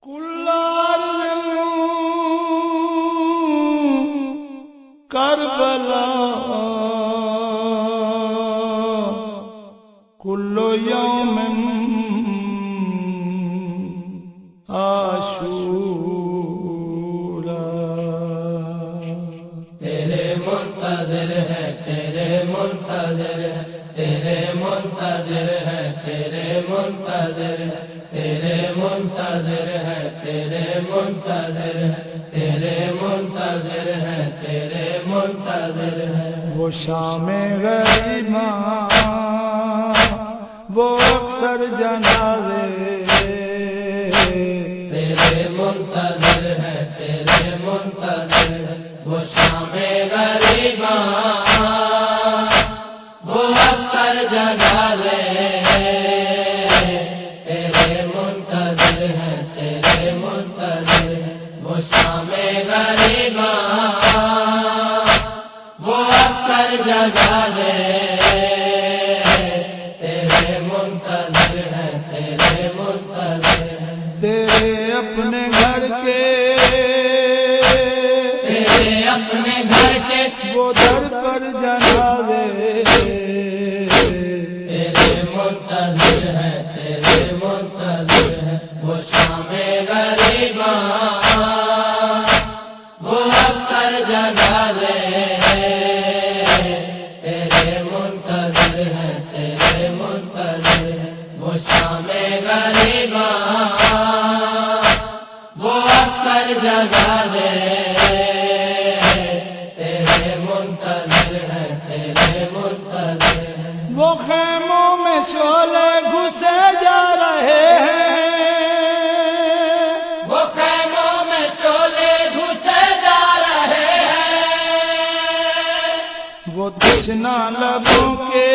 كل أرض كربلاء كل يوم عاشورا تیرے منتظر ہے تیرے منتظر ہے تیرے منتظر ہے تیرے منتظر ہے تیرے منتظر ہے تیرے منتظر ہے تیرے منتظر ہے تیرے منتظر ہے وہ شام غریباں وہ اکثر جنازے تیرے منتظر ہے تیرے منتظر ہے وہ شام غریباں وہ اکثر جنازے تیرے منتظر ہے تیرے منتظر ہے وہ شام غریباں وہ اکثر جنازے تیرے منتظر ہے تیرے منتظر ہے تیرے اپنے گھر کے تیرے اپنے گھر کے وہ در پر جنازے تیرے منتظر ہے تیرے منتظر ہے وہ شام غریباں وہ اکثر جنازے تیرے منتظر ہے تیرے منتظر ہے وہ شام غریباں وہ اکثر جنازے تیرے منتظر ہے تیرے منتظر ہے وہ خیموں میں شعلے گھسے جا رہے ہیں وہ خیموں میں شعلے گھسے جا رہے ہیں وہ تشنا لبوں کے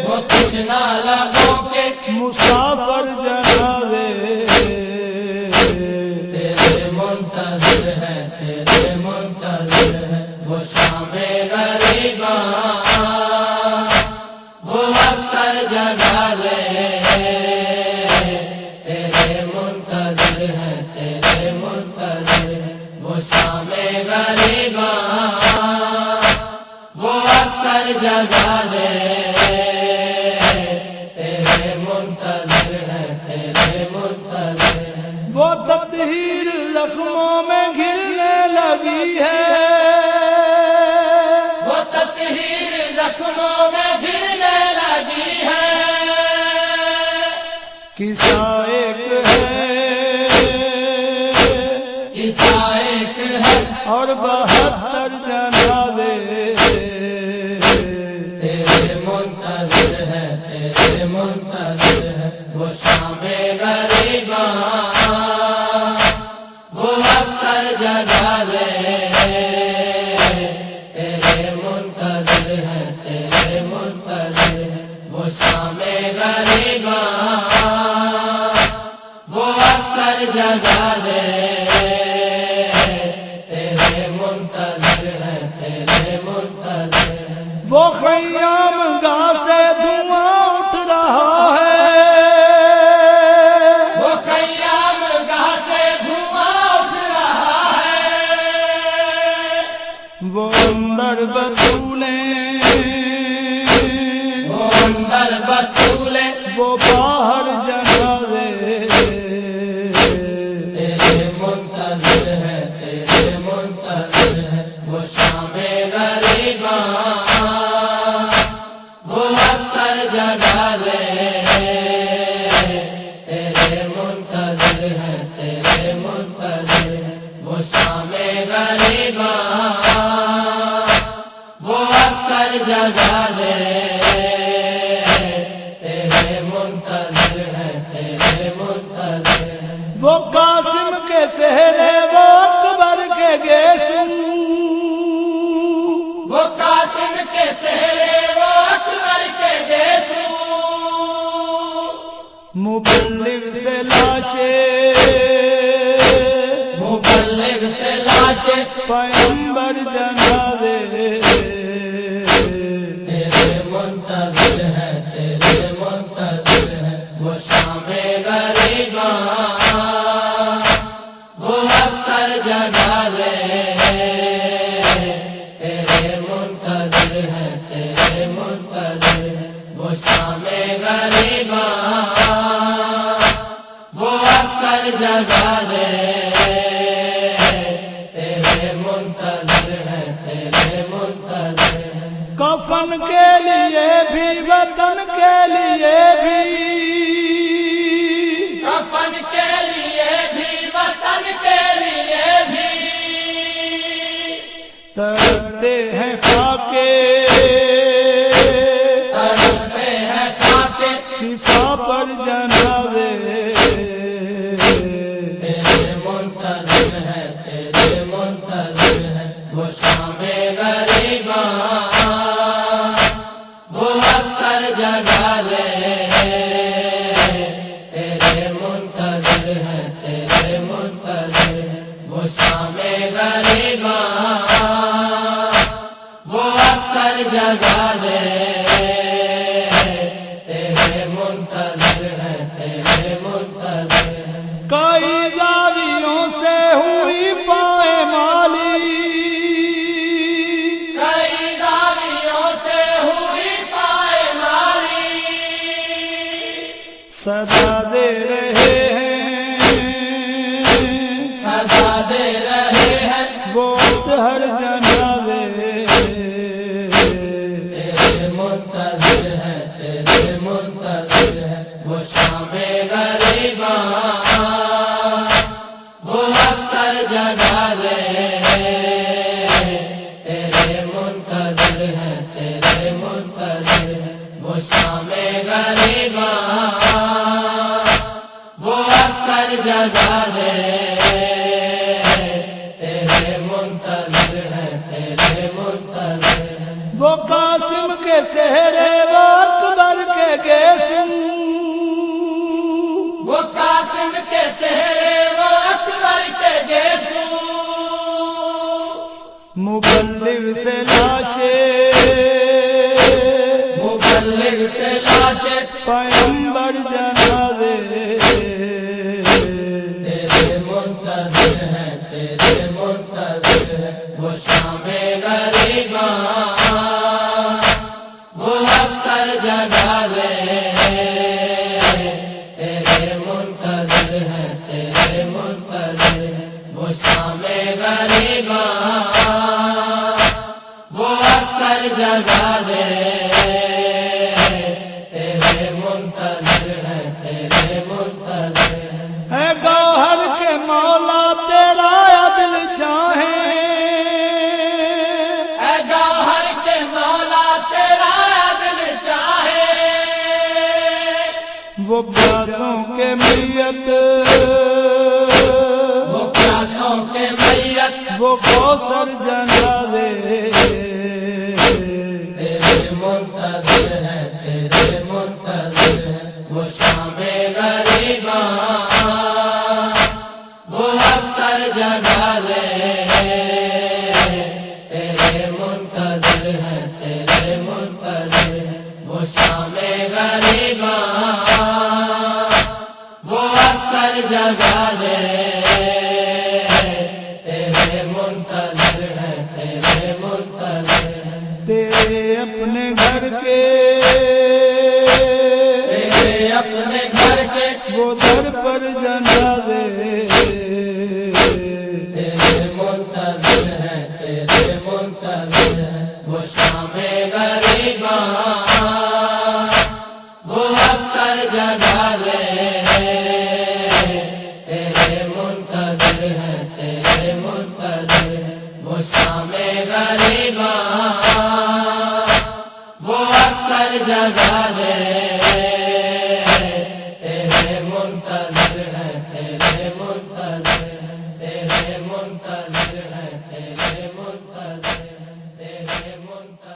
وہ تشنا لبوں کے مسافر جنازے تیرے منتظر ہے تیرے منتظر ہے وہ شام غریباں وہ اکثر جنازے تیرے منتظر ہے تیرے منتظر ہے وہ شام غریباں وہ اکثر جنازے تیرے منتظر ہے تیرے منتظر ہے وہ تطہیر زخموں میں گرنے لگی ہے وہ تطہیر زخموں میں گرنے لگی ہے قصہ ایک ہے قصہ ایک ہے اور 72 جنازے تیرے منتظر ہے تیرے منتظر ہے وہ شام غریباں وہ اکثر جنازے تیرے منتظر ہے تیرے منتظر ہے وہ شام غریباں وہ اکثر جنازے تیرے منتظر ہے تیرے منتظر ہے وہ خیام گاہ سے دھواں اٹھ رہا ہے وہ خیام گاہ سے دھواں اٹھ رہا ہے وہ اندر بطولیں وہ اندر بطولے وہ باہر جنازے تیرے منتظر ہے تیرے منتظر ہے وہ شام غریباں وہ اکثر جنازے تیرے منتظر ہے تیرے منتظر ہے وہ شام غریباں وہ اکثر جنازے تیرے منتظر ہے تیرے منتظر ہے وہ قاسم کے سہرے وہ اکبر کے گیسو وہ قاسم کے سہرے وہ اکبر کے گیسو مبلغ سے لاشیں مبلغ سے لاشیں پیغمبر جنازے تیرے منتظر ہے تیرے منتظر ہے وہ شام غریب गरीबां वो अक्सर जगा दे तेरे मुंतज़िर है तेरे मुंतज़िर है वो शामे गरीबां वो अक्सर जगा दे तेरे मुंतज़िर है तेरे मुंतज़िर है कफन के लिए भी वतन के लिए भी कफन के लिए भी वतन के लिए भी तड़पते हैं खाके तड़पते हैं खाके शिफा पर जनाजे तेरे मुंतज़िर है तेरे मुंतज़िर है वो शामे गरीबां वो अक्सर जगा दे तेरे मुंतज़िर है तेरे मुंतज़िर है वो शामे गरीबां वो अक्सर जगा दे तेरे मुंतज़िर है तेरे मुंतज़िर है कई जावियों से हुई पाएमाली कई दावियों से हुई पायमाली सदा दे रहे हैं सजा दे रहे हैं वो हर जनाजे तेरे मुंतज़िर है तेरे मुंतज़िर है वो शामे गरीबां वो अक्सर जगा दे तेरे मुंतज़िर है तेरे मुंतज़िर है वो शामे गरीबां वो अक्सर जगा दे तेरे मुंतज़िर है तेरे मुंतज़िर है वो कासिम के सेहरे वो अकबर के गेसू वो कासिम के सेहरे वो अकबर के गेसू मुबल्लिग से लाशे मुबल्लिग से लाशे पैगंबर जनाजे तेरे मुंतज़िर है तेरे मुंतज़िर है वो शामे गरीबां वो अक्सर जगा दे तेरे मुंतज़िर है तेरे मुंतज़िर है वो शामे गरीबां वो अक्सर जगा दे तेरे मुंतज़िर है तेरे मुंतज़िर है है गौहर के मौला तेरा अदल चाहे ऐ गौहर के मौला तेरा दिल चाहे वो प्यासों के मैयत वो प्यासों के मैयत वो कौसर जनाजे तेरे मुंतज़िर है तेरे मुंतज़िर है वो शामे गरीबां वो अक्सर जगा दे तेरे मुंतज़िर है तेरे मुंतज़िर है वो शामे गरीबां वो अक्सर जगा दे तेरे मुंतज़िर है तेरे मुंतज़िर है तेरे अपने घर के तेरे अपने घर के वो दर पर जनाजे तेरे मुंतज़िर है तेरे मुंतज़िर है वो शामे गरीबां वो अक्सर जगा दे तेरे मुंतज़िर है तेरे मुंतज़िर है वो शामे गरीबां वो अक्सर जगा दे